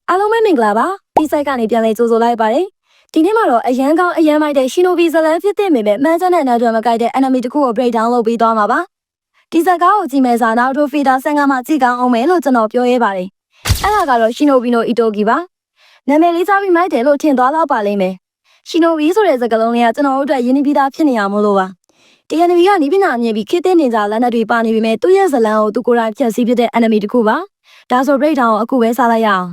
အားလုံးပဲမင်္ဂလာပါဒီ site ကနေပြန်လဲကြိုဆိုလိုက်ပါတယ်ဒီနေ့မှာတော့အရန်ကောင်းအရန်မိုက်တဲ့ Shinobi ဇလန်ဖြစ်တဲ့ပေမဲ့မှန်းချက်နဲ့နောက်တော့မကိုက်တဲ့ enemy တစ်ခုကို break down လုပ်ပြီးသွားမှာပါဒီဇက်ကားကိုကြည့်မယ်ဆိုတော့တို့ feeder ဆန်ကမှကြည့်ကောင်းအောင်မယ်လို့ကျွန်တော်ပြောရဲပါတယ်အဲ့ဒါကတော့ Shinobi no Itogi ပါနာမည်လေးစားပြီးမိုက်တယ်လို့ထင်သွားတော့ပါလိမ့်မယ် Shinobi ဆိုတဲ့စကားလုံးလေးကကျွန်တော်တို့အတွက်ရင်းနှီးပြီးသားဖြစ်နေရမို့လို့ပါဒီ enemy ကနီးပညာမြင်ပြီးခေတ်တဲ့နေကြလက်နက်တွေပါနေပေမဲ့သူ့ရဲ့ဇလန်ကိုသူကိုယ်တိုင်ဖြတ်စည်းဖြစ်တဲ့ enemy တစ်ခုပါဒါဆို break down ကိုအခုပဲစားလိုက်ရအောင်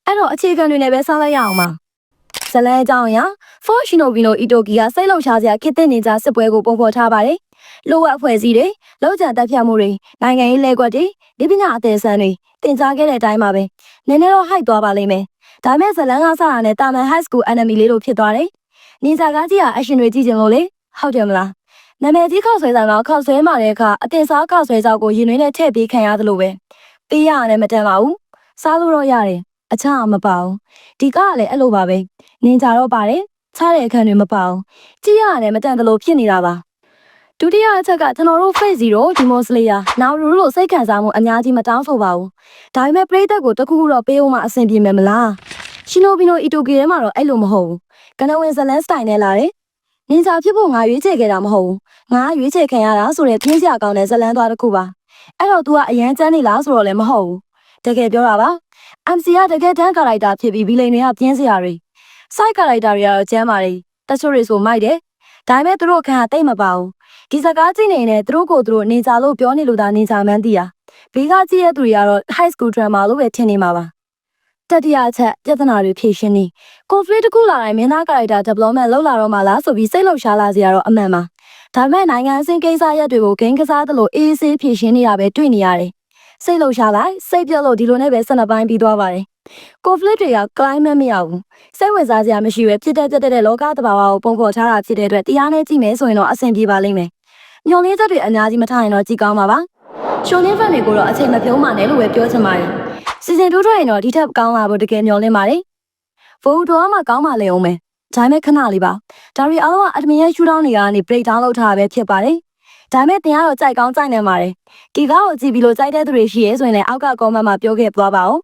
အဲ့တော့အခြေခံတွေနဲ့ပဲစားလိုက်ရအောင်ပါဇလန်အကြောင်းအရာ For Shinobi no Itogi ကစိတ်လှုပ်ရှားစရာခေတ်သစ်နေကြစစ်ပွဲကိုပုံဖော်ထားပါတယ်လိုအပ်အဖွဲ့အစည်းတွေလောက်ကျန်တက်ဖြတ်မှုတွေနိုင်ငံရေးလဲကွက်တွေဒီပညာအသေးစမ်းတွေတင်ကြားခဲ့တဲ့အတိုင်းပါပဲနည်းနည်းတော့ hype သွားပါလိမ့်မယ်ဒါပေမဲ့ဇလန်ကစတာနဲ့တာမန် high school enemy လေးလိုဖြစ်သွားတယ်နင်ဂျာကားကြီးက action တွေကြည့်ကြလို့လေဟုတ်တယ်မလားနာမည်ကြီးခောက်ဆွဲဆောင်ကခောက်ဆွဲมาတဲ့အခါအတင်စားခောက်ဆွဲကြောက်ကိုရင်တွင်းနဲ့ထည့်ပေးခံရသလိုပဲပေးရရတယ်မတန်ပါဘူးစားလို့တော့ရတယ်အချမပါဘူးဒီကလည်းအဲ့လိုပါပဲနင်ဂျာတော့ပါတယ်ချတဲ့အခန်းတွေမပါဘူးကြည့်ရတယ်မတန်တယ်လို့ဖြစ်နေတာပါဒုတိယအချက်ကကျွန်တော်တို့ Phase 0 Demon Slayer နောက်လူတို့စိတ်ခံစားမှုအများကြီးမတောင်းဆိုပါဘူးဒါပေမဲ့ပရိသတ်ကိုတခုခုတော့ပေးအောင်မအဆင်ပြေမယ်မလား Shinobi no Itogi ထဲမှာတော့အဲ့လိုမဟုတ်ဘူးကနဝင်ဇလန်စတိုင်နဲ့လာတယ်နင်ဂျာဖြစ်ဖို့ငါရွေးချယ်ခဲ့တာမဟုတ်ဘူးငါရွေးချယ်ခံရတာဆိုတဲ့ပြင်းစရာကောင်းတဲ့ဇလန်သွားတစ်ခုပါအဲ့တော့ तू ကအရန်ကျန်းနေလားဆိုတော့လည်းမဟုတ်ဘူးတကယ်ပြောတာပါ MC ကတကယ်တမ်းကာရိုက်တာဖြစ်ပြီးဗီလိန်တွေကပြင်းစရာတွေ side ကာရိုက်တာတွေကတော့ကျမ်းပါတယ်တချို့တွေဆိုမိုက်တယ်ဒါပေမဲ့သူတို့ခန့်ကတိတ်မပါဘူးဒီစကားကြည့်နေတဲ့သူတို့ကိုသူတို့နေကြလို့ပြောနေလို့ဒါနေကြမှန်းသိရဘေးကကြည့်ရတဲ့သူတွေကတော့ high school drama လို့ပဲထင်နေမှာပါတတိယအချက်ပြဿနာတွေဖြေရှင်းနေ conflict တစ်ခုလာတိုင်းမင်းသား character development လောက်လာတော့မှလားဆိုပြီးစိတ်လှုပ်ရှားလာစရာတော့အမှန်ပါဒါပေမဲ့နိုင်ငံအဆင့်ကိစ္စရပ်တွေကိုဂိမ်းကစားသလိုအေးအေးဆေးဖြေရှင်းနေတာပဲတွေ့နေရတယ်စိတ်လှုပ်ရှားလိုက်စိတ်ပြတ်လို့ဒီလိုနဲ့ပဲ12ပိုင်းပြီးသွားပါတယ် conflict တွေက climate မရဘူးစိတ်ဝင်စားစရာမရှိပဲဖြစ်တဲ့လောကသဘာဝကိုပုံဖော်ထားတာဖြစ်တဲ့အတွက်တရားနဲ့ကြည့်မယ်ဆိုရင်တော့အဆင်ပြေပါလိမ့်မယ်ညှော်လင်းချက်တွေအများကြီးမထားရင်တော့ကြည့်ကောင်းပါပါရှုံးလင်းဖန်တွေကိုတော့အချိန်မပြုံးပါနဲ့လို့ပဲပြောချင်ပါတယ်စီစဉ်2ထွက်ရင်တော့ဒီထက်ကောင်းလာဖို့တကယ်ညှော်လင်းပါတယ်ဘိုးတော်မှကောင်းပါလေအောင်မယ်ဒါပေမဲ့ခဏလေးပါဒါရီအားလုံးကအဒမင်ရဲ့ရှူတောင်းတွေကနေ break down လုပ်ထားတာပဲဖြစ်ပါတယ်ဒါပေမဲ့တင်ကတော့ကြိုက်ကောင်းကြိုက်နေပါတယ်ဒီကားကိုကြည့်ပြီးလို့ကြိုက်တဲ့သူတွေရှိရဲဆိုရင်လည်းအောက်က comment မှာပြောခဲ့သွားပါဦး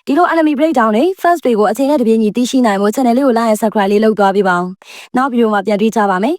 ဒီလို enemy breakdown တွေ first တွေကိုအချိန်နဲ့တပြေးညီသိရှိနိုင်ဖို့ channel လေးကို like and subscribe လေးလုပ်သွားပေးပါဦးနောက်ဗီဒီယိုမှာပြန်တွေ့ကြပါမယ်